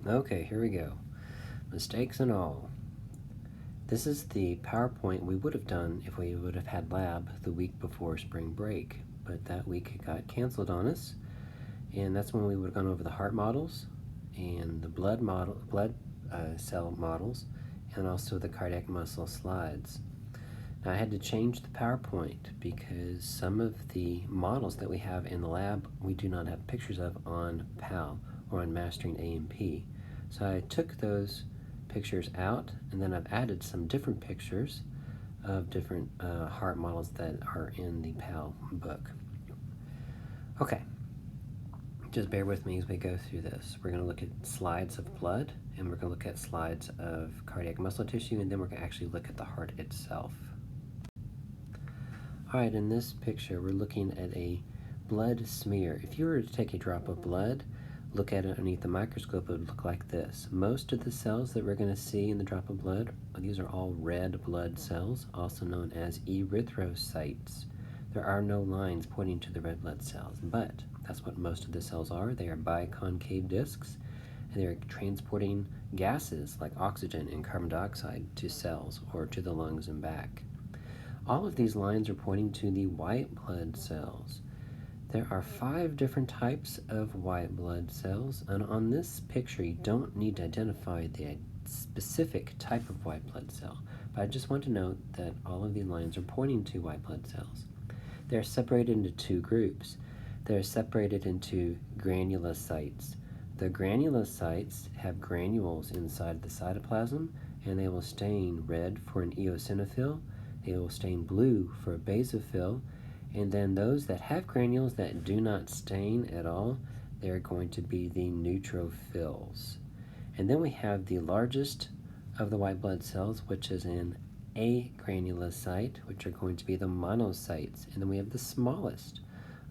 Okay, here we go. Mistakes and all. This is the PowerPoint we would have done if we would have had lab the week before spring break, but that week got canceled on us, and that's when we would have gone over the heart models and the blood cell models, and also the cardiac muscle slides. Now I had to change the PowerPoint because some of the models that we have in the lab we do not have pictures of on PAL or on Mastering A&P. So I took those pictures out, and then I've added some different pictures of different heart models that are in the PAL book. Okay, just bear with me as we go through this. We're going to look at slides of blood, and we're going to look at slides of cardiac muscle tissue, and then we're going to actually look at the heart itself. Alright, in this picture we're looking at a blood smear. If you were to take a drop of blood, look at it underneath the microscope, it would look like this. Most of the cells that we're going to see in the drop of blood, these are all red blood cells, also known as erythrocytes. There are no lines pointing to the red blood cells, but that's what most of the cells are. They are biconcave discs, and they're transporting gases like oxygen and carbon dioxide to cells or to the lungs and back. All of these lines are pointing to the white blood cells. There are 5 different types of white blood cells, and on this picture you don't need to identify the specific type of white blood cell, but I just want to note that all of these lines are pointing to white blood cells. They're separated into 2 groups. They're separated into granulocytes. The granulocytes have granules inside the cytoplasm, and they will stain red for an eosinophil. They will stain blue for a basophil, and then those that have granules that do not stain at all, they're going to be the neutrophils. And then we have the largest of the white blood cells, which is an agranulocyte, which are going to be the monocytes. And then we have the smallest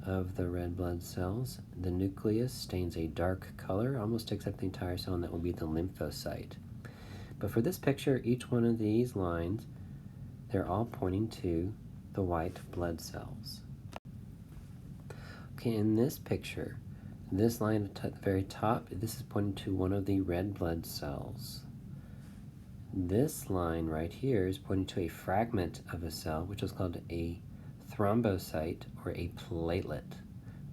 of the red blood cells. The nucleus stains a dark color, almost takes up the entire cell, and that will be the lymphocyte. But for this picture, each one of these lines, they're all pointing to the white blood cells. Okay, in this picture, this line at the very top, this is pointing to one of the red blood cells. This line right here is pointing to a fragment of a cell, which is called a thrombocyte or a platelet.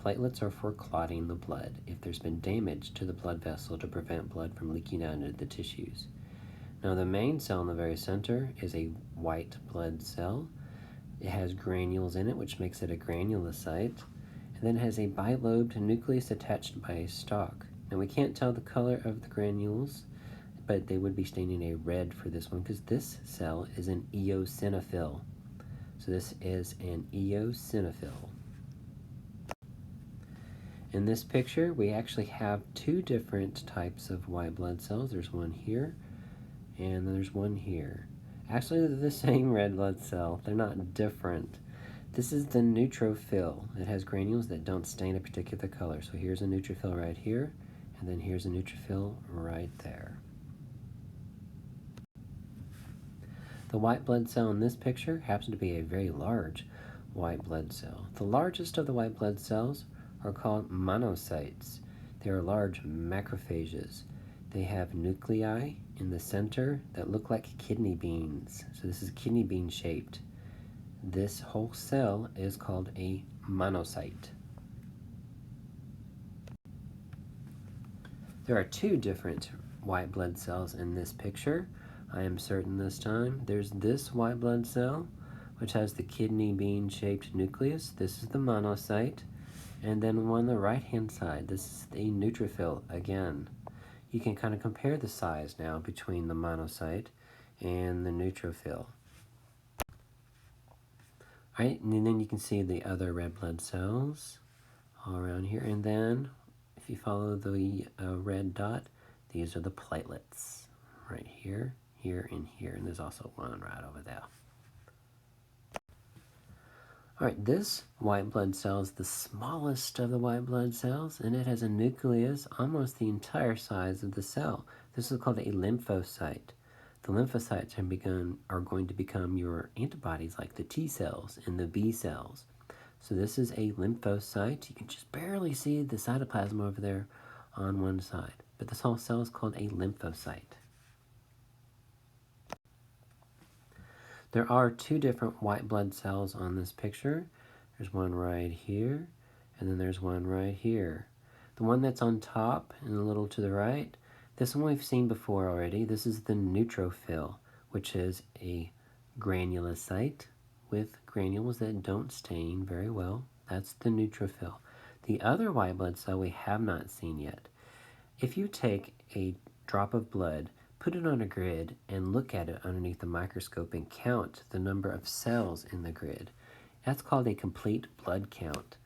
Platelets are for clotting the blood if there's been damage to the blood vessel to prevent blood from leaking out into the tissues. Now the main cell in the very center is a white blood cell. It has granules in it, which makes it a granulocyte, and then it has a bilobed nucleus attached by a stalk. Now we can't tell the color of the granules, but they would be staining a red for this one because this cell is an eosinophil. So this is an eosinophil. In this picture, we actually have 2 different types of white blood cells. There's one here, and then there's one here. Actually, they're the same red blood cell. They're not different. This is the neutrophil. It has granules that don't stain a particular color. So here's a neutrophil right here, and then here's a neutrophil right there. The white blood cell in this picture happens to be a very large white blood cell. The largest of the white blood cells are called monocytes. They are large macrophages. They have nuclei in the center that look like kidney beans. So this is kidney bean shaped. This whole cell is called a monocyte. There are 2 different white blood cells in this picture. I am certain this time. There's this white blood cell, which has the kidney bean shaped nucleus. This is the monocyte. And then on the right hand side, this is the neutrophil again. You can kind of compare the size now between the monocyte and the neutrophil. Alright, and then you can see the other red blood cells all around here. And then, if you follow the red dot, these are the platelets. Right here, here, and here. And there's also one right over there. Alright, this white blood cell is the smallest of the white blood cells, and it has a nucleus almost the entire size of the cell. This is called a lymphocyte. The lymphocytes are going to become your antibodies like the T cells and the B cells. So this is a lymphocyte. You can just barely see the cytoplasm over there on one side. but this whole cell is called a lymphocyte. There are two different white blood cells on this picture. There's one right here, and then there's one right here. The one that's on top and a little to the right, this one we've seen before already. This is the neutrophil, which is a granulocyte with granules that don't stain very well. That's the neutrophil. The other white blood cell we have not seen yet. If you take a drop of blood, put it on a grid, and look at it underneath the microscope and count the number of cells in the grid, that's called a complete blood count.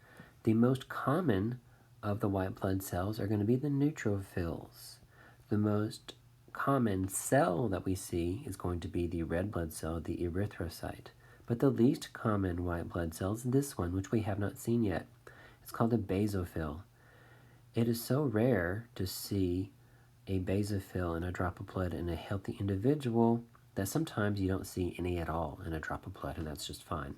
The most common of the white blood cells are going to be the neutrophils. The most common cell that we see is going to be the red blood cell, the erythrocyte. But the least common white blood cell is this one, which we have not seen yet. It's called a basophil. It is so rare to see a basophil in a drop of blood in a healthy individual that sometimes you don't see any at all in a drop of blood, and that's just fine.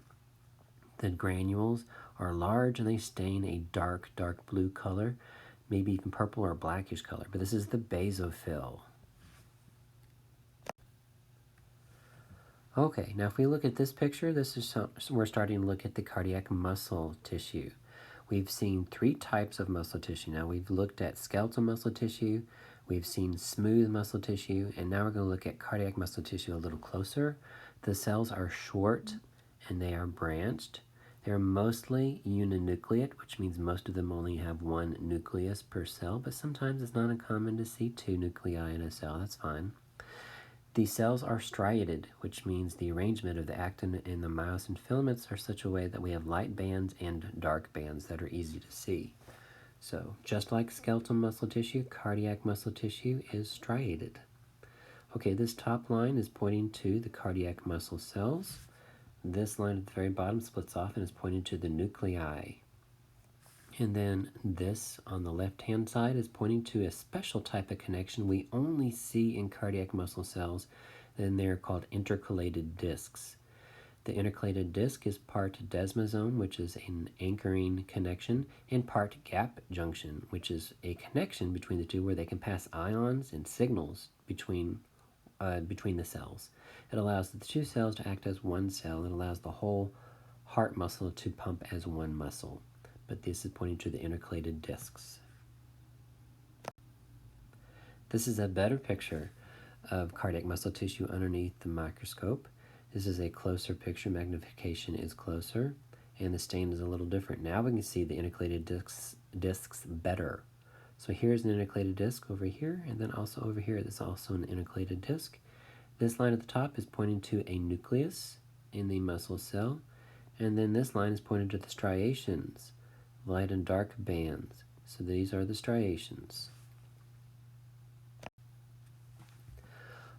The granules are large and they stain a dark blue color, maybe even purple or blackish color, but this is the basophil. Okay, now if we look at this picture, we're starting to look at the cardiac muscle tissue. We've seen three types of muscle tissue. Now we've looked at skeletal muscle tissue, we've seen smooth muscle tissue, and now we're going to look at cardiac muscle tissue a little closer. The cells are short and they are branched. They're mostly uninucleate, which means most of them only have one nucleus per cell, but sometimes it's not uncommon to see two nuclei in a cell. That's fine. The cells are striated, which means the arrangement of the actin and the myosin filaments are such a way that we have light bands and dark bands that are easy to see. So, just like skeletal muscle tissue, cardiac muscle tissue is striated. Okay, this top line is pointing to the cardiac muscle cells. This line at the very bottom splits off and is pointing to the nuclei. And then this on the left-hand side is pointing to a special type of connection we only see in cardiac muscle cells, and they're called intercalated discs. The intercalated disc is part desmosome, which is an anchoring connection, and part gap junction, which is a connection between the two where they can pass ions and signals between the cells. It allows the two cells to act as one cell. It allows the whole heart muscle to pump as one muscle. But this is pointing to the intercalated discs. This is a better picture of cardiac muscle tissue underneath the microscope. This is a closer picture. Magnification is closer, and the stain is a little different. Now we can see the intercalated discs better. So here's an intercalated disc over here, and then also over here, there's also an intercalated disc. This line at the top is pointing to a nucleus in the muscle cell, and then this line is pointing to the striations, light and dark bands. So these are the striations.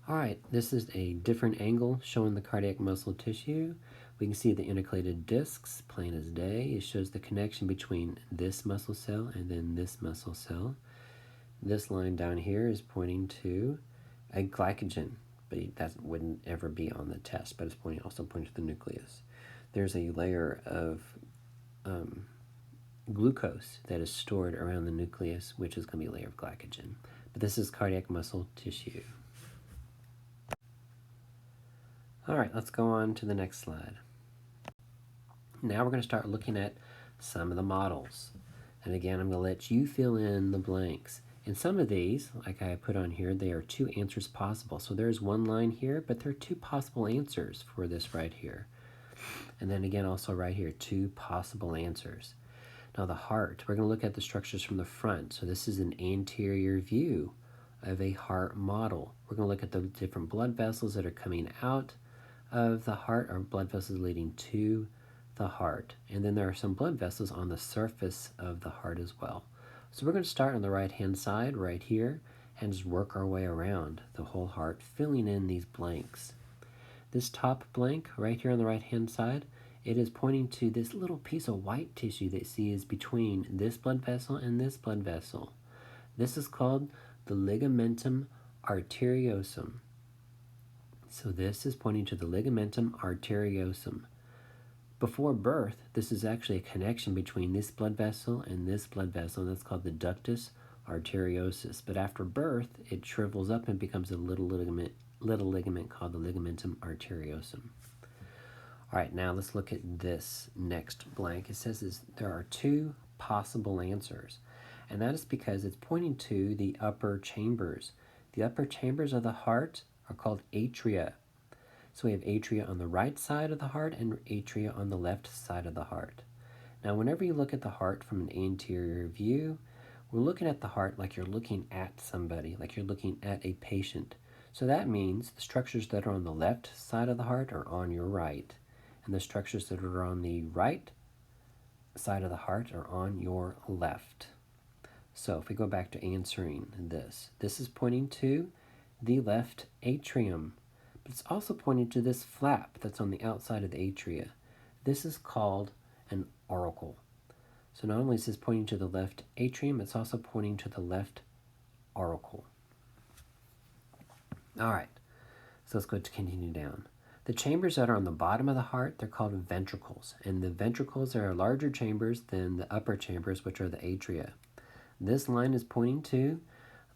Alright, this is a different angle showing the cardiac muscle tissue. We can see the intercalated discs, plain as day. It shows the connection between this muscle cell and then this muscle cell. This line down here is pointing to a glycogen, but that wouldn't ever be on the test, but it's also pointing to the nucleus. There's a layer of glucose that is stored around the nucleus, which is going to be a layer of glycogen. But this is cardiac muscle tissue. All right, let's go on to the next slide. Now we're going to start looking at some of the models. And again, I'm going to let you fill in the blanks. And some of these, like I put on here, they are two answers possible. So there's one line here, but there are two possible answers for this right here. And then again, also right here, two possible answers. Now the heart, we're going to look at the structures from the front. So this is an anterior view of a heart model. We're going to look at the different blood vessels that are coming out of the heart, or blood vessels leading to the heart. And then there are some blood vessels on the surface of the heart as well. So we're going to start on the right-hand side right here and just work our way around the whole heart, filling in these blanks. This top blank right here on the right-hand side, it is pointing to this little piece of white tissue that you see is between this blood vessel and this blood vessel. This is called the ligamentum arteriosum. So this is pointing to the ligamentum arteriosum. Before birth, this is actually a connection between this blood vessel and this blood vessel, and that's called the ductus arteriosus, but after birth, it shrivels up and becomes a little ligament called the ligamentum arteriosum. All right, now let's look at this next blank. It says there are two possible answers, and that is because it's pointing to the upper chambers. The upper chambers of the heart are called atria. So we have atria on the right side of the heart and atria on the left side of the heart. Now, whenever you look at the heart from an anterior view, we're looking at the heart like you're looking at somebody, like you're looking at a patient. So that means the structures that are on the left side of the heart are on your right, and the structures that are on the right side of the heart are on your left. So if we go back to answering this is pointing to the left atrium, but it's also pointing to this flap that's on the outside of the atria. This is called an auricle. So not only is this pointing to the left atrium, it's also pointing to the left auricle. All right, so let's go to continue down. The chambers that are on the bottom of the heart, they're called ventricles, and the ventricles are larger chambers than the upper chambers, which are the atria. This line is pointing to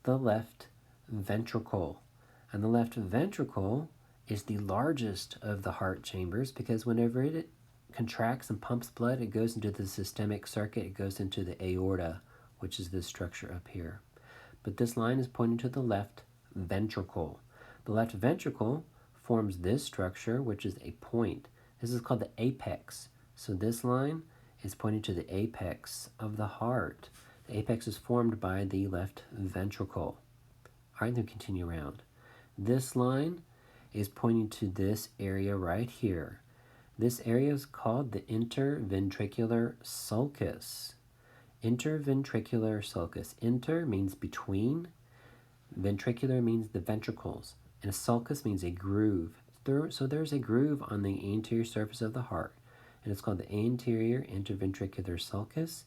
the left ventricle, and the left ventricle is the largest of the heart chambers because whenever it contracts and pumps blood, it goes into the systemic circuit, it goes into the aorta, which is this structure up here. But this line is pointing to the left ventricle. The left ventricle forms this structure, which is a point. This is called the apex. So this line is pointing to the apex of the heart. The apex is formed by the left ventricle. All right, then continue around. This line is pointing to this area right here. This area is called the interventricular sulcus. Interventricular sulcus. Inter means between. Ventricular means the ventricles. And a sulcus means a groove. So there's a groove on the anterior surface of the heart, and it's called the anterior interventricular sulcus.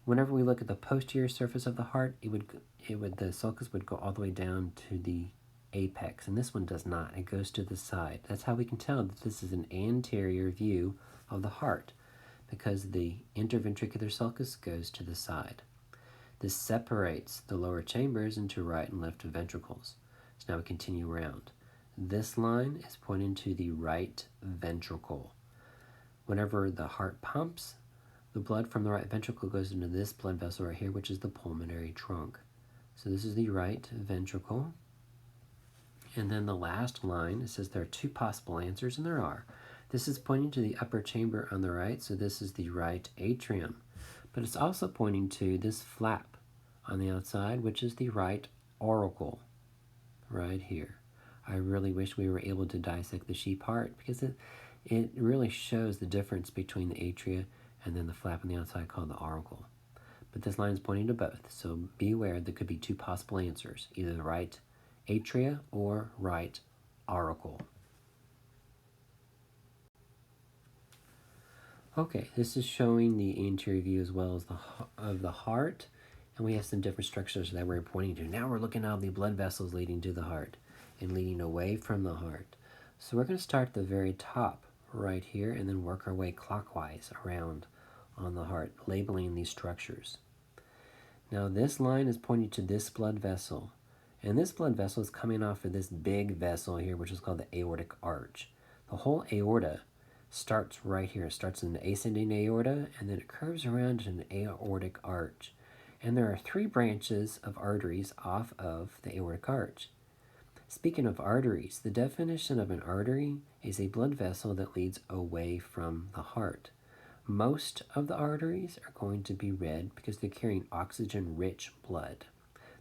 Whenever we look at the posterior surface of the heart, the sulcus would go all the way down to the apex, and this one does not. It goes to the side. That's how we can tell that this is an anterior view of the heart, because the interventricular sulcus goes to the side. This separates the lower chambers into right and left ventricles. So now we continue around. This line is pointing to the right ventricle. Whenever the heart pumps, the blood from the right ventricle goes into this blood vessel right here, which is the pulmonary trunk. So this is the right ventricle. And then the last line, it says there are two possible answers, and there are. This is pointing to the upper chamber on the right, so this is the right atrium. But it's also pointing to this flap on the outside, which is the right auricle, right here. I really wish we were able to dissect the sheep heart because it really shows the difference between the atria and then the flap on the outside called the auricle. But this line is pointing to both, so be aware there could be two possible answers, either the right atria or right auricle. Okay, this is showing the anterior view as well as of the heart, and we have some different structures that we're pointing to. Now we're looking at the blood vessels leading to the heart and leading away from the heart. So we're going to start at the very top right here and then work our way clockwise around on the heart, labeling these structures. Now this line is pointing to this blood vessel, and this blood vessel is coming off of this big vessel here, which is called the aortic arch. The whole aorta starts right here. It starts in the ascending aorta, and then it curves around to an aortic arch. And there are three branches of arteries off of the aortic arch. Speaking of arteries, the definition of an artery is a blood vessel that leads away from the heart. Most of the arteries are going to be red because they're carrying oxygen-rich blood.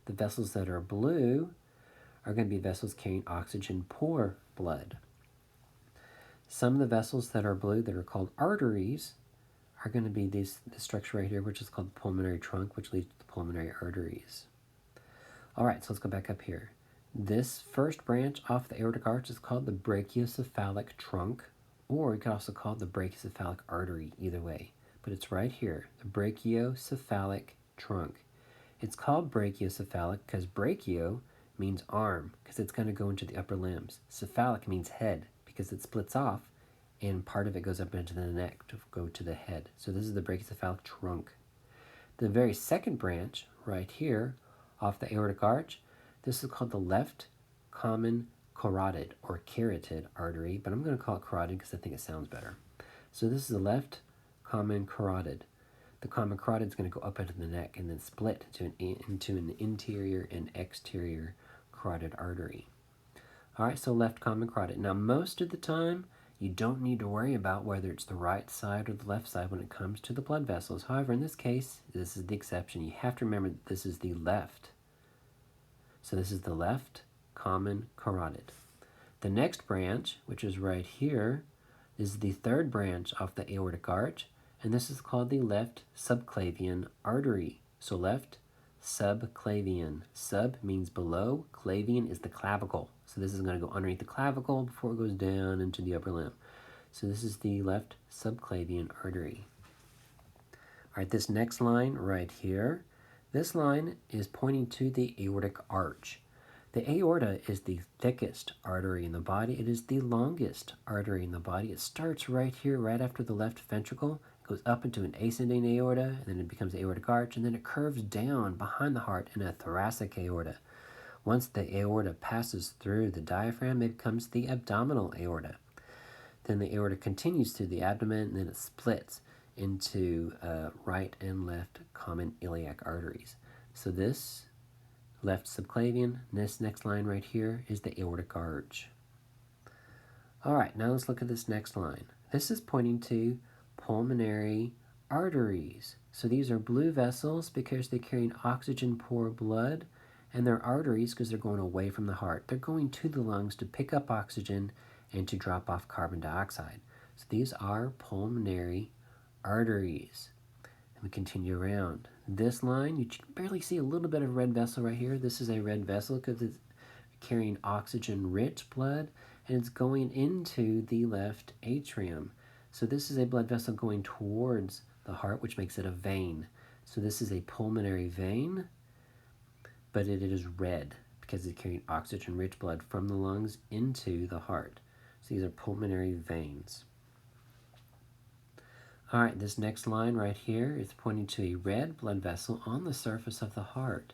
The vessels that are blue are going to be vessels carrying oxygen-poor blood. Some of the vessels that are blue that are called arteries are going to be this structure right here, which is called the pulmonary trunk, which leads to the pulmonary arteries. All right, so let's go back up here. This first branch off the aortic arch is called the brachiocephalic trunk, or you could also call it the brachiocephalic artery, either way. But it's right here, the brachiocephalic trunk. It's called brachiocephalic because brachio means arm, because it's going to go into the upper limbs. Cephalic means head, because it splits off, and part of it goes up into the neck to go to the head. So this is the brachiocephalic trunk. The very second branch, right here, off the aortic arch. This is called the left common carotid or carotid artery, but I'm going to call it carotid because I think it sounds better. So this is the left common carotid. The common carotid is going to go up into the neck and then split into an interior and exterior carotid artery. All right, so left common carotid. Now, most of the time, you don't need to worry about whether it's the right side or the left side when it comes to the blood vessels. However, in this case, this is the exception. You have to remember that this is the left. So this is the left common carotid. The next branch, which is right here, is the third branch off the aortic arch, and this is called the left subclavian artery. So left subclavian. Sub means below, clavian is the clavicle. So this is going to go underneath the clavicle before it goes down into the upper limb. So this is the left subclavian artery. All right, this next line right here, this line is pointing to the aortic arch. The aorta is the thickest artery in the body. It is the longest artery in the body. It starts right here, right after the left ventricle, goes up into an ascending aorta, and then it becomes the aortic arch, and then it curves down behind the heart in a thoracic aorta. Once the aorta passes through the diaphragm, it becomes the abdominal aorta. Then the aorta continues through the abdomen, and then it splits into right and left common iliac arteries. So this left subclavian, this next line right here is the aortic arch. All right, now let's look at this next line. This is pointing to pulmonary arteries. So these are blue vessels because they're carrying oxygen-poor blood, and they're arteries because they're going away from the heart. They're going to the lungs to pick up oxygen and to drop off carbon dioxide. So these are pulmonary arteries. And we continue around. This line, you can barely see a little bit of red vessel right here. This is a red vessel because it's carrying oxygen-rich blood, and it's going into the left atrium. So this is a blood vessel going towards the heart, which makes it a vein. So this is a pulmonary vein, but it is red because it's carrying oxygen-rich blood from the lungs into the heart. So these are pulmonary veins. All right, this next line right here is pointing to a red blood vessel on the surface of the heart.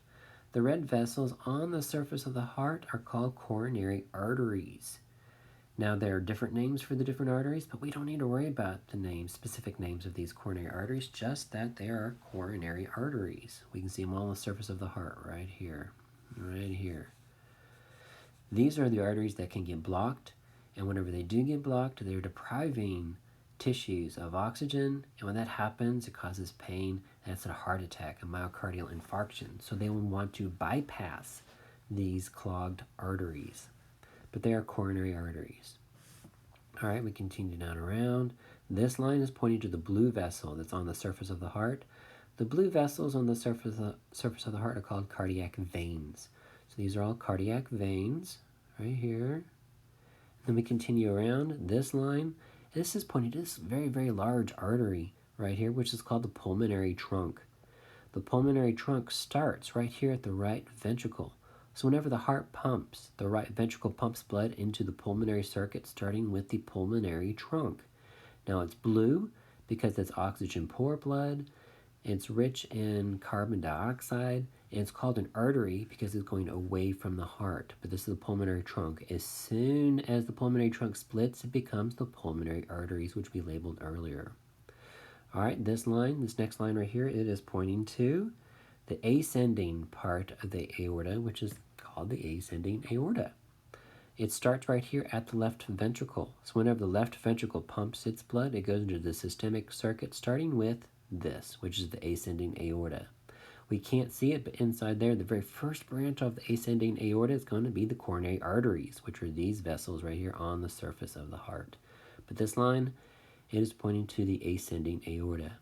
The red vessels on the surface of the heart are called coronary arteries. Now, there are different names for the different arteries, but we don't need to worry about the names, specific names of these coronary arteries, just that they are coronary arteries. We can see them all on the surface of the heart right here, right here. These are the arteries that can get blocked, and whenever they do get blocked, they're depriving tissues of oxygen, and when that happens, it causes pain, and it's a heart attack, a myocardial infarction. So they will want to bypass these clogged arteries, but they are coronary arteries. All right, we continue down around. This line is pointing to the blue vessel that's on the surface of the heart. The blue vessels on the surface of the heart are called cardiac veins. So these are all cardiac veins right here. Then we continue around. This line, this is pointing to this very, very large artery right here, which is called the pulmonary trunk. The pulmonary trunk starts right here at the right ventricle. So whenever the heart pumps, the right ventricle pumps blood into the pulmonary circuit, starting with the pulmonary trunk. Now it's blue because it's oxygen-poor blood. It's rich in carbon dioxide, and it's called an artery because it's going away from the heart. But this is the pulmonary trunk. As soon as the pulmonary trunk splits, it becomes the pulmonary arteries, which we labeled earlier. All right, this next line right here, it is pointing to the ascending part of the aorta, which is called the ascending aorta. It starts right here at the left ventricle. So whenever the left ventricle pumps its blood, it goes into the systemic circuit, starting with this, which is the ascending aorta. We can't see it, but inside there, the very first branch of the ascending aorta is going to be the coronary arteries, which are these vessels right here on the surface of the heart. But this line, it is pointing to the ascending aorta.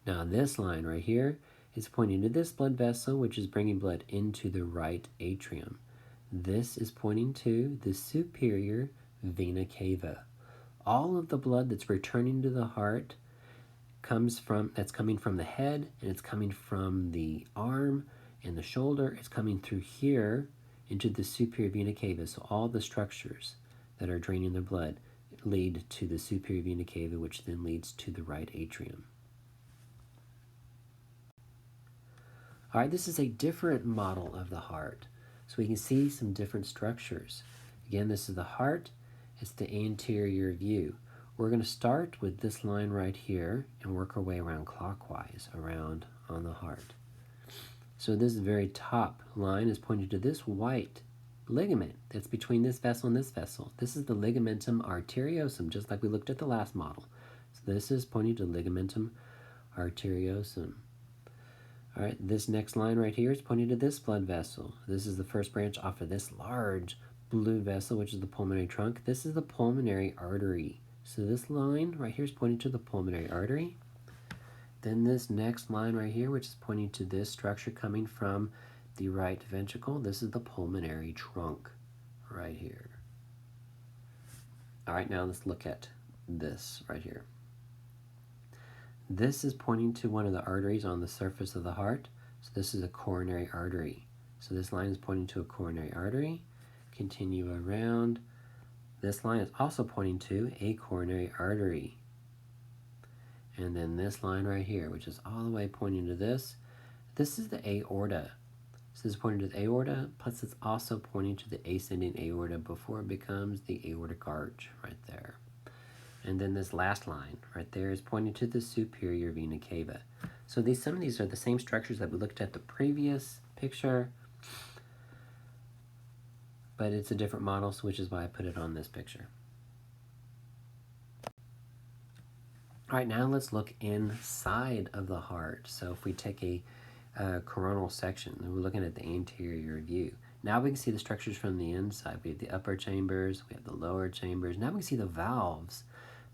Now this line right here is pointing to this blood vessel, which is bringing blood into the right atrium. This is pointing to the superior vena cava. All of the blood that's returning to the heart that's coming from the head, and it's coming from the arm and the shoulder. It's coming through here into the superior vena cava. So all the structures that are draining their blood lead to the superior vena cava, which then leads to the right atrium. All right, this is a different model of the heart. So we can see some different structures. Again, this is the heart. It's the anterior view. We're going to start with this line right here and work our way around clockwise around on the heart. So this very top line is pointing to this white ligament that's between this vessel and this vessel. This is the ligamentum arteriosum, just like we looked at the last model. So this is pointing to ligamentum arteriosum. All right, this next line right here is pointing to this blood vessel. This is the first branch off of this large blue vessel, which is the pulmonary trunk. This is the pulmonary artery. So this line right here is pointing to the pulmonary artery. Then this next line right here, which is pointing to this structure coming from the right ventricle, this is the pulmonary trunk right here. All right, now let's look at this right here. This is pointing to one of the arteries on the surface of the heart. So this is a coronary artery. So this line is pointing to a coronary artery. Continue around. This line is also pointing to a coronary artery. And then this line right here, which is all the way pointing to this is the aorta. So this is pointing to the aorta, plus it's also pointing to the ascending aorta before it becomes the aortic arch right there. And then this last line right there is pointing to the superior vena cava. So some of these are the same structures that we looked at the previous picture, but it's a different model, so which is why I put it on this picture. All right, now let's look inside of the heart. So if we take a coronal section, we're looking at the anterior view. Now we can see the structures from the inside. We have the upper chambers, we have the lower chambers. Now we can see the valves.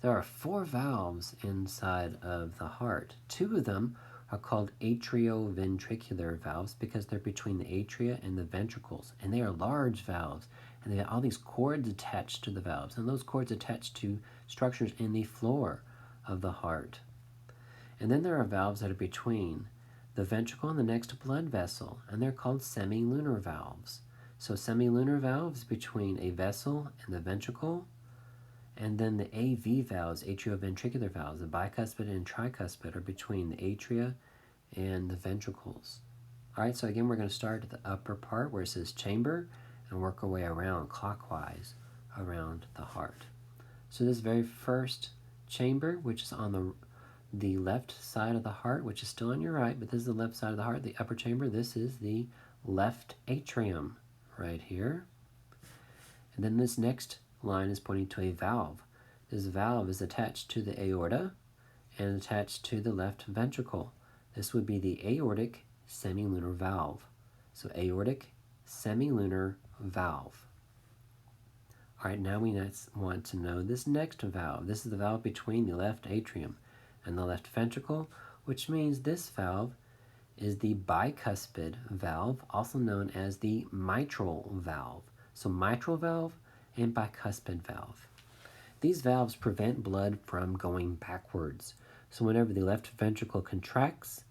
There are 4 valves inside of the heart. 2 of them are called atrioventricular valves because they're between the atria and the ventricles, and they are large valves, and they have all these cords attached to the valves, and those cords attached to structures in the floor of the heart. And then there are valves that are between the ventricle and the next blood vessel, and they're called semilunar valves. So semilunar valves between a vessel and the ventricle. And then the AV valves, atrioventricular valves, the bicuspid and tricuspid, are between the atria and the ventricles. All right, so again, we're going to start at the upper part where it says chamber and work our way around clockwise around the heart. So this very first chamber, which is on the left side of the heart, which is still on your right, but this is the left side of the heart, the upper chamber. This is the left atrium right here. And then this next line is pointing to a valve. This valve is attached to the aorta and attached to the left ventricle. This would be the aortic semilunar valve. So aortic semilunar valve. All right, now we want to know this next valve. This is the valve between the left atrium and the left ventricle, which means this valve is the bicuspid valve, also known as the mitral valve. So mitral valve and bicuspid valve. These valves prevent blood from going backwards. So whenever the left ventricle contracts,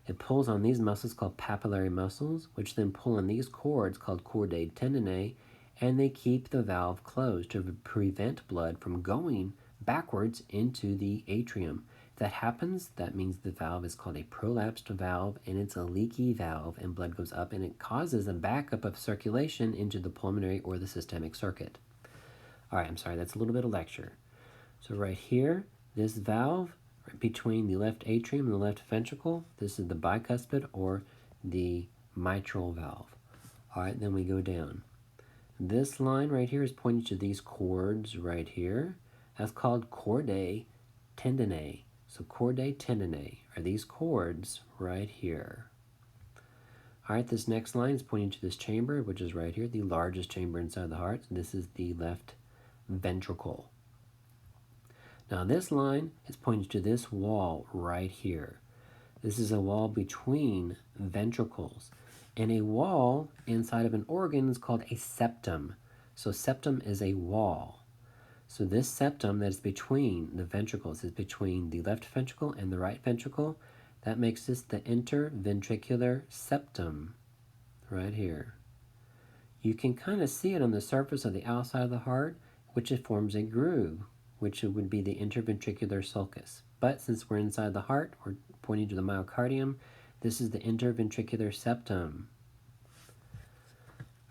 it pulls on these muscles called papillary muscles, which then pull on these cords called chordae tendineae, and they keep the valve closed to prevent blood from going backwards into the atrium. If that happens, that means the valve is called a prolapsed valve, and it's a leaky valve, and blood goes up, and it causes a backup of circulation into the pulmonary or the systemic circuit. All right, I'm sorry, that's a little bit of lecture. So right here, this valve right between the left atrium and the left ventricle, this is the bicuspid or the mitral valve. All right, then we go down. This line right here is pointing to these cords right here. That's called chordae tendineae. So chordae tendineae are these cords right here. All right, this next line is pointing to this chamber, which is right here, the largest chamber inside the heart. This is the left ventricle. Now this line is pointing to this wall right here. This is a wall between ventricles. And a wall inside of an organ is called a septum. So septum is a wall. So this septum that is between the ventricles is between the left ventricle and the right ventricle. That makes this the interventricular septum right here. You can kind of see it on the surface of the outside of the heart, which it forms a groove, which would be the interventricular sulcus. But since we're inside the heart, we're pointing to the myocardium, This is the interventricular septum.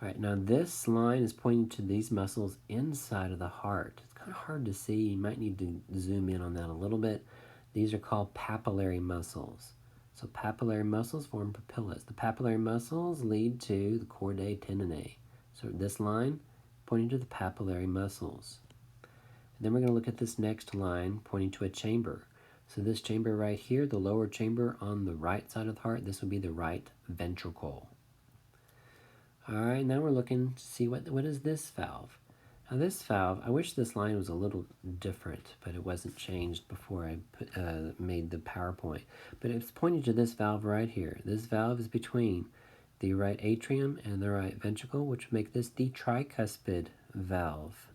All right, now this line is pointing to these muscles inside of the heart. It's kind of hard to see. You might need to zoom in on that a little bit. These are called papillary muscles. So papillary muscles form papillas. The papillary muscles lead to the chordae tendineae. So this line pointing to the papillary muscles. And then we're going to look at this next line pointing to a chamber. So this chamber right here, the lower chamber on the right side of the heart, this would be the right ventricle. All right, now we're looking to see what is this valve. Now this valve, I wish this line was a little different, but it wasn't changed before I made the PowerPoint. But it's pointing to this valve right here. This valve is between the right atrium and the right ventricle, which make this the tricuspid valve.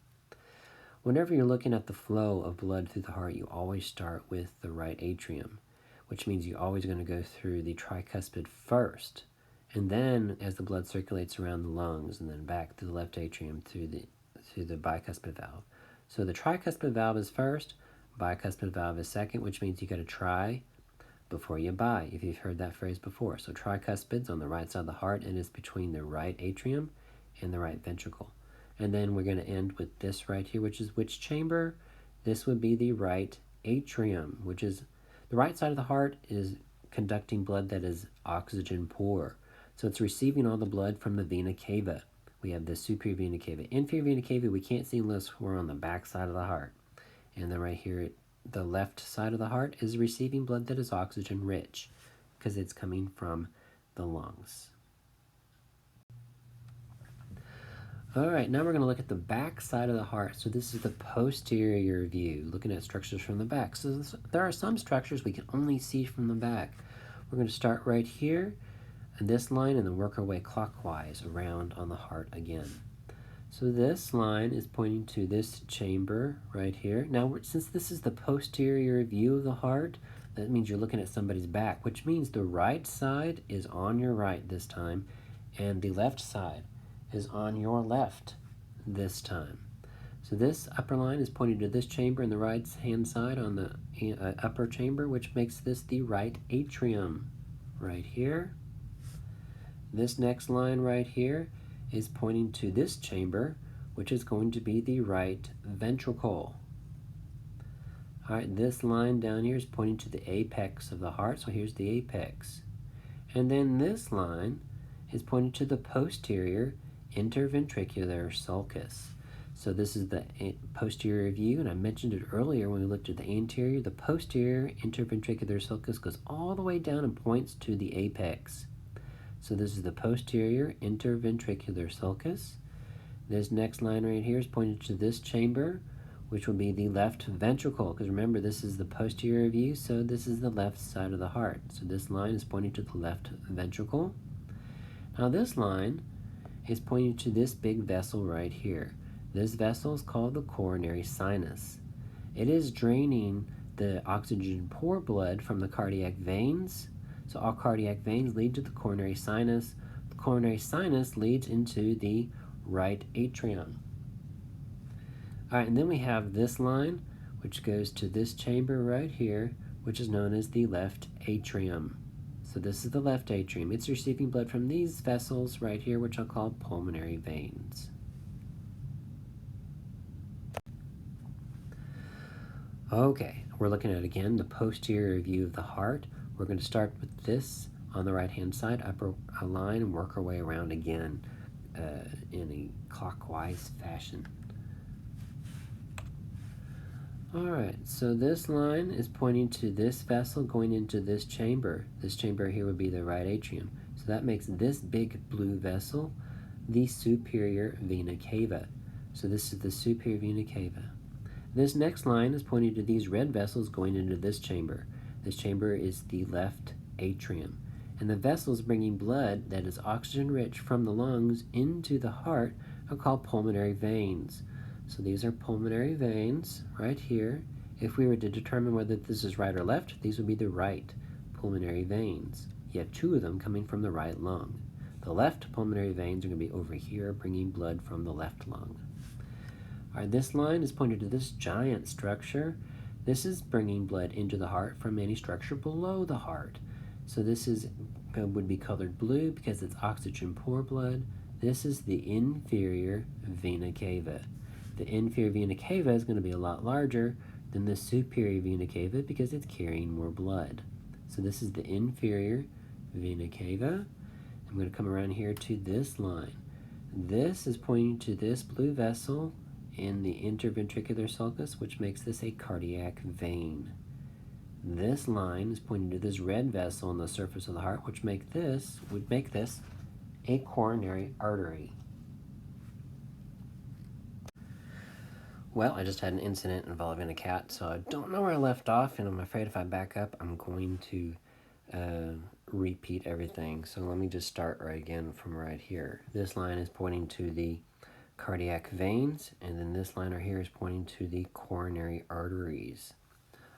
Whenever you're looking at the flow of blood through the heart, you always start with the right atrium, which means you're always going to go through the tricuspid first. And then as the blood circulates around the lungs and then back to the left atrium through the bicuspid valve. So the tricuspid valve is first, bicuspid valve is second, which means you got to try before you bi, if you've heard that phrase before. So tricuspid's on the right side of the heart and is between the right atrium and the right ventricle. And then we're going to end with this right here, which is which chamber? This would be the right atrium, which is the right side of the heart is conducting blood that is oxygen poor. So it's receiving all the blood from the vena cava. We have the superior vena cava. Inferior vena cava we can't see unless we're on the back side of the heart. And then right here, the left side of the heart is receiving blood that is oxygen rich because it's coming from the lungs. All right, now we're going to look at the back side of the heart. So this is the posterior view, looking at structures from the back. So there are some structures we can only see from the back. We're going to start right here in this line and then work our way clockwise around on the heart again. So this line is pointing to this chamber right here. Now, since this is the posterior view of the heart, that means you're looking at somebody's back, which means the right side is on your right this time, and the left side is on your left this time. So this upper line is pointing to this chamber in the right hand side on the upper chamber, which makes this the right atrium right here. This next line right here is pointing to this chamber, which is going to be the right ventricle. All right, this line down here is pointing to the apex of the heart, so here's the apex. And then this line is pointing to the posterior interventricular sulcus. So this is the posterior view, and I mentioned it earlier when we looked at the anterior. The posterior interventricular sulcus goes all the way down and points to the apex. So this is the posterior interventricular sulcus. This next line right here is pointed to this chamber, which will be the left ventricle, because remember this is the posterior view, so this is the left side of the heart. So this line is pointing to the left ventricle. Now this line is pointing to this big vessel right here. This vessel is called the coronary sinus. It is draining the oxygen poor blood from the cardiac veins. So all cardiac veins lead to the coronary sinus. The coronary sinus leads into the right atrium. All right, and then we have this line, which goes to this chamber right here, which is known as the left atrium. So this is the left atrium. It's receiving blood from these vessels right here, which I'll call pulmonary veins. Okay, we're looking at, again, the posterior view of the heart. We're going to start with this on the right-hand side, upper line, and work our way around again in a clockwise fashion. All right, so this line is pointing to this vessel going into this chamber. This chamber here would be the right atrium. So that makes this big blue vessel the superior vena cava. So this is the superior vena cava. This next line is pointing to these red vessels going into this chamber. This chamber is the left atrium. And the vessels bringing blood that is oxygen rich from the lungs into the heart are called pulmonary veins. So these are pulmonary veins right here. If we were to determine whether this is right or left, these would be the right pulmonary veins. You have two of them coming from the right lung. The left pulmonary veins are going to be over here bringing blood from the left lung. All right, this line is pointed to this giant structure. This is bringing blood into the heart from any structure below the heart. So this is would be colored blue because it's oxygen poor blood. This is the inferior vena cava. The inferior vena cava is going to be a lot larger than the superior vena cava because it's carrying more blood. So this is the inferior vena cava. I'm going to come around here to this line. This is pointing to this blue vessel in the interventricular sulcus, which makes this a cardiac vein. This line is pointing to this red vessel on the surface of the heart, which would make this a coronary artery. Well, I just had an incident involving a cat, so I don't know where I left off, and I'm afraid if I back up, I'm going to repeat everything. So let me just start right again from right here. This line is pointing to the cardiac veins, and then this line right here is pointing to the coronary arteries.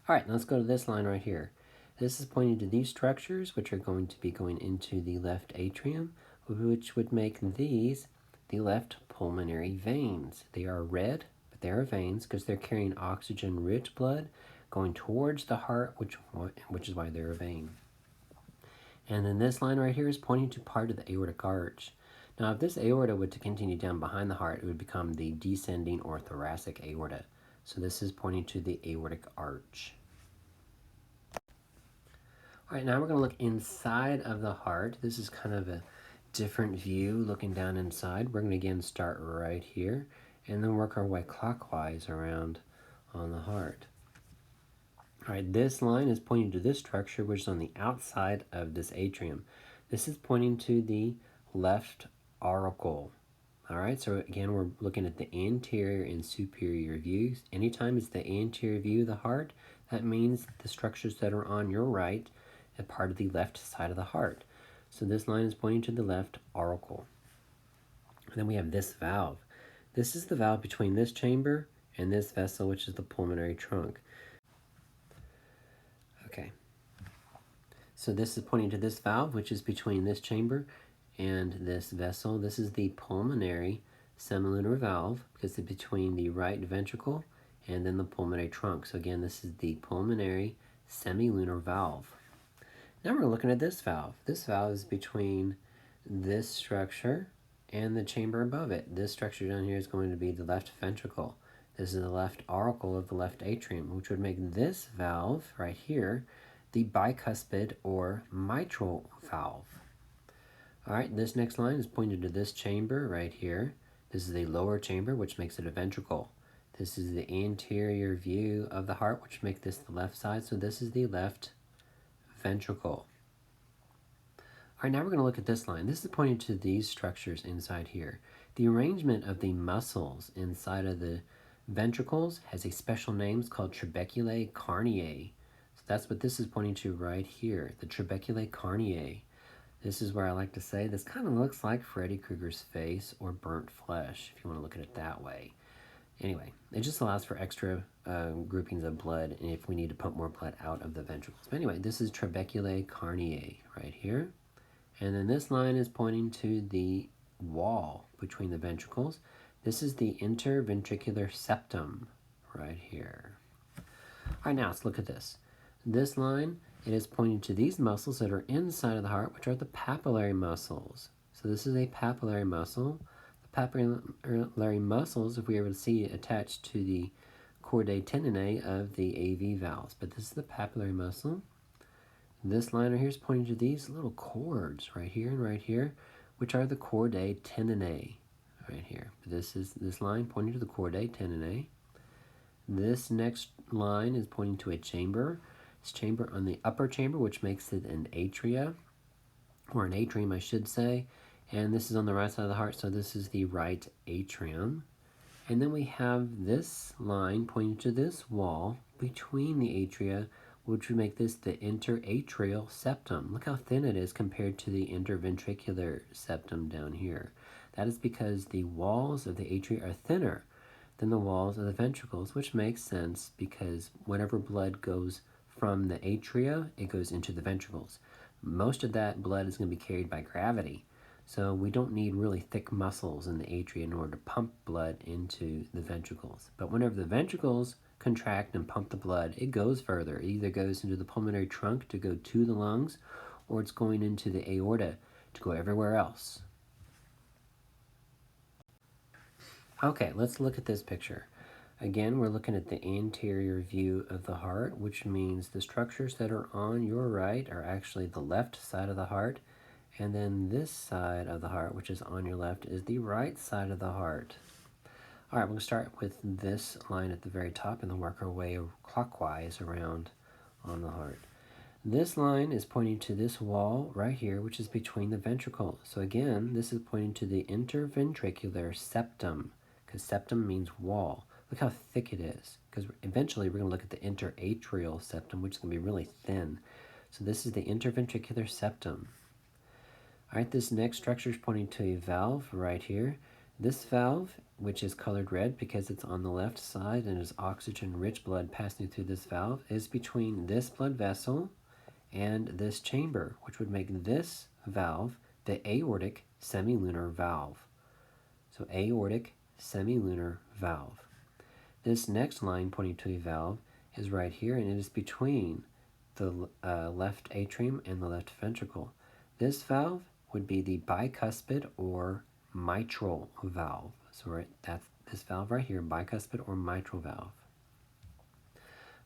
All right, let's go to this line right here. This is pointing to these structures, which are going to be going into the left atrium, which would make these the left pulmonary veins. They are red, but they are veins because they're carrying oxygen-rich blood going towards the heart, which is why they're a vein. And then this line right here is pointing to part of the aortic arch. Now, if this aorta were to continue down behind the heart, it would become the descending or thoracic aorta. So this is pointing to the aortic arch. All right, now we're going to look inside of the heart. This is kind of a different view looking down inside. We're going to again start right here and then work our way clockwise around on the heart. All right, this line is pointing to this structure, which is on the outside of this atrium. This is pointing to the left auricle. All right, so again, we're looking at the anterior and superior views. Anytime it's the anterior view of the heart, that means the structures that are on your right are part of the left side of the heart. So this line is pointing to the left auricle. And then we have this valve. This is the valve between this chamber and this vessel, which is the pulmonary trunk. Okay. So this is pointing to this valve, which is between this chamber and this vessel. This is the pulmonary semilunar valve because it's between the right ventricle and then the pulmonary trunk. So again, this is the pulmonary semilunar valve. Now we're looking at this valve. This valve is between this structure and the chamber above it. This structure down here is going to be the left ventricle. This is the left auricle of the left atrium, which would make this valve right here the bicuspid or mitral valve. All right, this next line is pointed to this chamber right here. This is the lower chamber, which makes it a ventricle. This is the anterior view of the heart, which makes this the left side. So this is the left ventricle. All right, now we're going to look at this line. This is pointing to these structures inside here. The arrangement of the muscles inside of the ventricles has a special name. It's called trabeculae carneae. So that's what this is pointing to right here, the trabeculae carneae. This is where I like to say this kind of looks like Freddy Krueger's face or burnt flesh, if you want to look at it that way. Anyway, it just allows for extra groupings of blood and if we need to pump more blood out of the ventricles. But anyway, this is trabeculae carneae right here. And then this line is pointing to the wall between the ventricles. This is the interventricular septum right here. All right, now let's look at this. This line, it is pointing to these muscles that are inside of the heart, which are the papillary muscles. So this is a papillary muscle. The papillary muscles, if we ever see it attached to the chordae tendineae of the AV valves. But this is the papillary muscle. This line right here is pointing to these little cords right here and right here, which are the chordae tendineae right here. This line pointing to the chordae tendineae. This next line is pointing to a chamber. This chamber on the upper chamber, which makes it an atria, or an atrium, I should say. And this is on the right side of the heart, so this is the right atrium. And then we have this line pointing to this wall between the atria, which would make this the interatrial septum. Look how thin it is compared to the interventricular septum down here. That is because the walls of the atria are thinner than the walls of the ventricles, which makes sense because whenever blood goes from the atria, it goes into the ventricles. Most of that blood is going to be carried by gravity, so we don't need really thick muscles in the atria in order to pump blood into the ventricles. But whenever the ventricles contract and pump the blood, it goes further. It either goes into the pulmonary trunk to go to the lungs, or it's going into the aorta to go everywhere else. Okay, let's look at this picture. Again, we're looking at the anterior view of the heart, which means the structures that are on your right are actually the left side of the heart, and then this side of the heart, which is on your left, is the right side of the heart. All right, we're going to start with this line at the very top and then work our way clockwise around on the heart. This line is pointing to this wall right here, which is between the ventricles. So again, this is pointing to the interventricular septum, because septum means wall. Look how thick it is, because eventually we're going to look at the interatrial septum, which is going to be really thin. So this is the interventricular septum. All right, this next structure is pointing to a valve right here. This valve, which is colored red because it's on the left side and is oxygen-rich blood passing through this valve, is between this blood vessel and this chamber, which would make this valve the aortic semilunar valve. So aortic semilunar valve. This next line pointing to a valve is right here, and it is between the left atrium and the left ventricle. This valve would be the bicuspid or mitral valve. So that's this valve right here, bicuspid or mitral valve.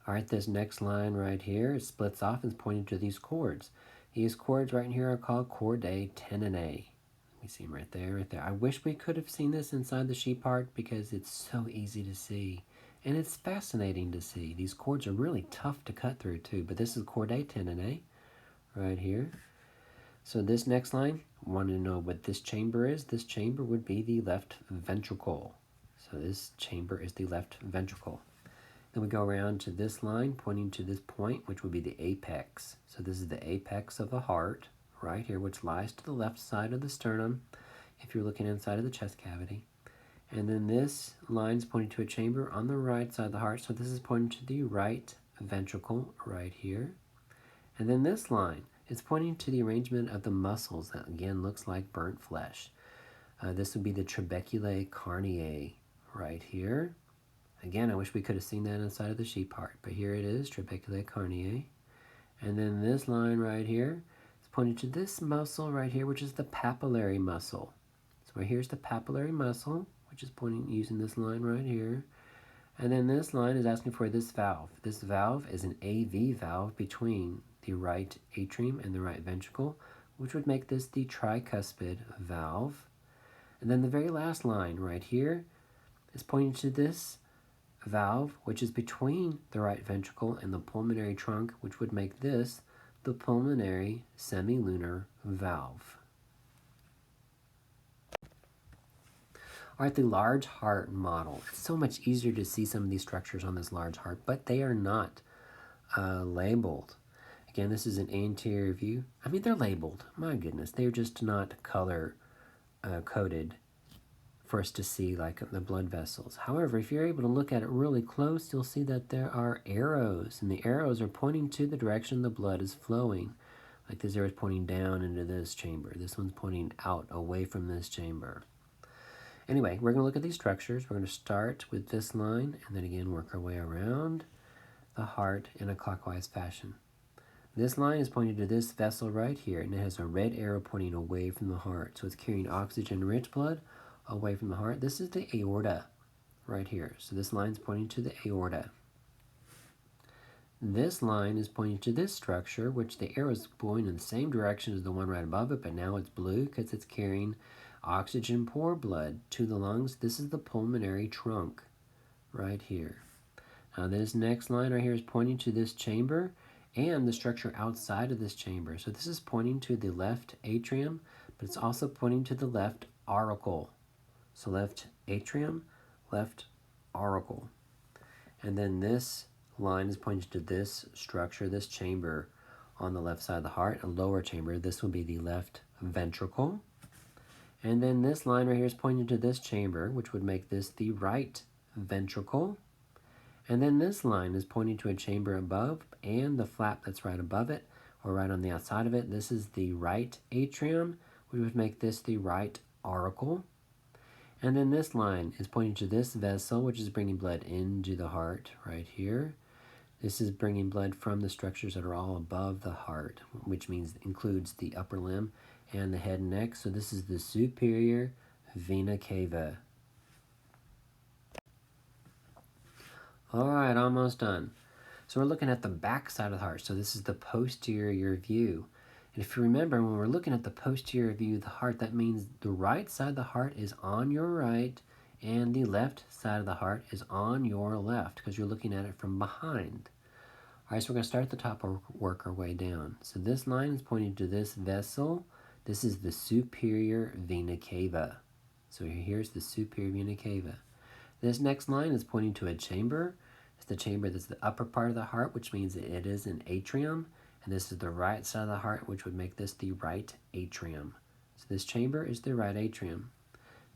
All right, this next line right here, it splits off and is pointing to these cords. These cords right here are called chordae tenonnae. Let me see them right there, right there. I wish we could have seen this inside the sheep heart because it's so easy to see. And it's fascinating to see. These cords are really tough to cut through too, but this is chordae tenonnae right here. So this next line, want to know what this chamber is? This chamber would be the left ventricle. So this chamber is the left ventricle. Then we go around to this line pointing to this point, which would be the apex. So this is the apex of the heart right here, which lies to the left side of the sternum if you're looking inside of the chest cavity. And then this line is pointing to a chamber on the right side of the heart. So this is pointing to the right ventricle right here. And then this line, it's pointing to the arrangement of the muscles that again looks like burnt flesh. This would be the trabeculae carneae right here. Again, I wish we could have seen that inside of the sheep heart, but here it is, trabeculae carneae. And then this line right here is pointing to this muscle right here, which is the papillary muscle. So right here's the papillary muscle, which is pointing using this line right here. And then this line is asking for this valve. This valve is an AV valve between the right atrium and the right ventricle, which would make this the tricuspid valve. And then the very last line right here is pointing to this valve, which is between the right ventricle and the pulmonary trunk, which would make this the pulmonary semilunar valve. All right, the large heart model. It's so much easier to see some of these structures on this large heart, but they are not labeled. Again, this is an anterior view. I mean, they're labeled. My goodness, they're just not color coded for us to see like the blood vessels. However, if you're able to look at it really close, you'll see that there are arrows, and the arrows are pointing to the direction the blood is flowing. Like this arrow is pointing down into this chamber. This one's pointing out away from this chamber. Anyway, we're going to look at these structures. We're going to start with this line and then again work our way around the heart in a clockwise fashion. This line is pointing to this vessel right here, and it has a red arrow pointing away from the heart. So it's carrying oxygen-rich blood away from the heart. This is the aorta right here. So this line is pointing to the aorta. This line is pointing to this structure, which the arrow is going in the same direction as the one right above it, but now it's blue because it's carrying oxygen-poor blood to the lungs. This is the pulmonary trunk right here. Now this next line right here is pointing to this chamber and the structure outside of this chamber. So this is pointing to the left atrium, but it's also pointing to the left auricle. So left atrium, left auricle. And then this line is pointing to this structure, this chamber on the left side of the heart, a lower chamber. This would be the left ventricle. And then this line right here is pointing to this chamber, which would make this the right ventricle. And then this line is pointing to a chamber above and the flap that's right above it, or right on the outside of it. This is the right atrium, which would make this the right auricle. And then this line is pointing to this vessel, which is bringing blood into the heart right here. This is bringing blood from the structures that are all above the heart, which means includes the upper limb and the head and neck. So this is the superior vena cava. All right, almost done. So we're looking at the back side of the heart. So this is the posterior view. And if you remember, when we're looking at the posterior view of the heart, that means the right side of the heart is on your right and the left side of the heart is on your left because you're looking at it from behind. All right, so we're going to start at the top and work our way down. So this line is pointing to this vessel. This is the superior vena cava. So here's the superior vena cava. This next line is pointing to a chamber. It's the chamber that's the upper part of the heart, which means that it is an atrium. And this is the right side of the heart, which would make this the right atrium. So this chamber is the right atrium.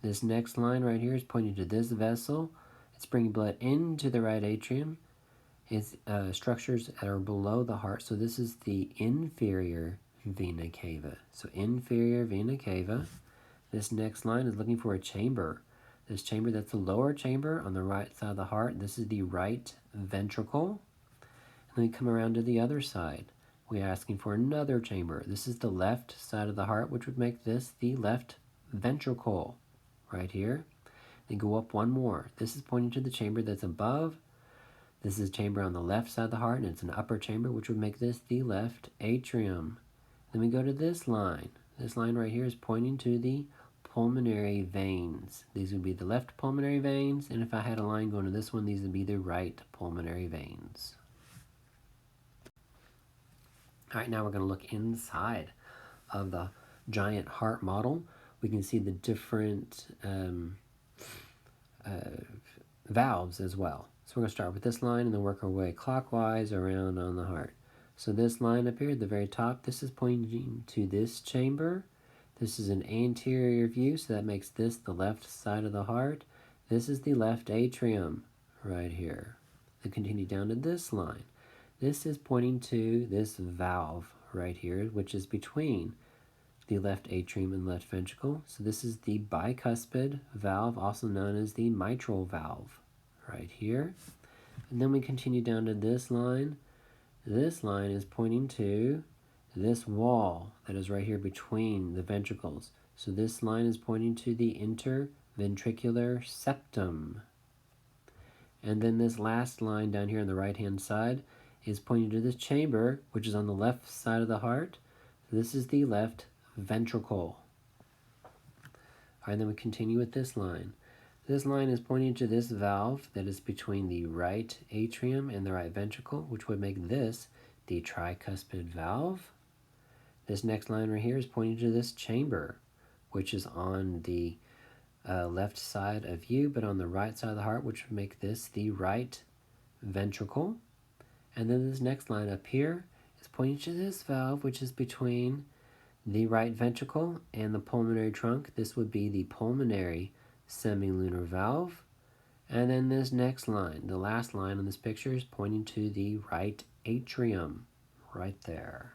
This next line right here is pointing to this vessel. It's bringing blood into the right atrium. It's structures that are below the heart. So this is the inferior vena cava. So inferior vena cava. This next line is looking for a chamber. This chamber, that's the lower chamber on the right side of the heart. This is the right ventricle. And then we come around to the other side. We're asking for another chamber. This is the left side of the heart, which would make this the left ventricle right here. Then go up one more. This is pointing to the chamber that's above. This is a chamber on the left side of the heart, and it's an upper chamber, which would make this the left atrium. Then we go to this line. This line right here is pointing to the pulmonary veins. These would be the left pulmonary veins, and if I had a line going to this one, these would be the right pulmonary veins. All right, now we're going to look inside of the giant heart model. We can see the different valves as well. So we're going to start with this line and then work our way clockwise around on the heart. So this line up here at the very top, this is pointing to this chamber. This is an anterior view, so that makes this the left side of the heart. This is the left atrium right here. Then continue down to this line. This is pointing to this valve right here, which is between the left atrium and left ventricle. So this is the bicuspid valve, also known as the mitral valve right here. And then we continue down to this line. This line is pointing to this wall that is right here between the ventricles. So this line is pointing to the interventricular septum. And then this last line down here on the right hand side is pointing to this chamber, which is on the left side of the heart. This is the left ventricle. All right, then we continue with this line. This line is pointing to this valve that is between the right atrium and the right ventricle, which would make this the tricuspid valve. This next line right here is pointing to this chamber, which is on the left side of you, but on the right side of the heart, which would make this the right ventricle. And then this next line up here is pointing to this valve, which is between the right ventricle and the pulmonary trunk. This would be the pulmonary semilunar valve. And then this next line, the last line on this picture, is pointing to the right atrium right there.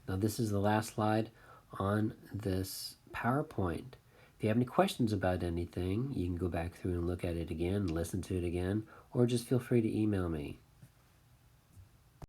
Now this is the last slide on this PowerPoint. If you have any questions about anything, you can go back through and look at it again, listen to it again, or just feel free to email me.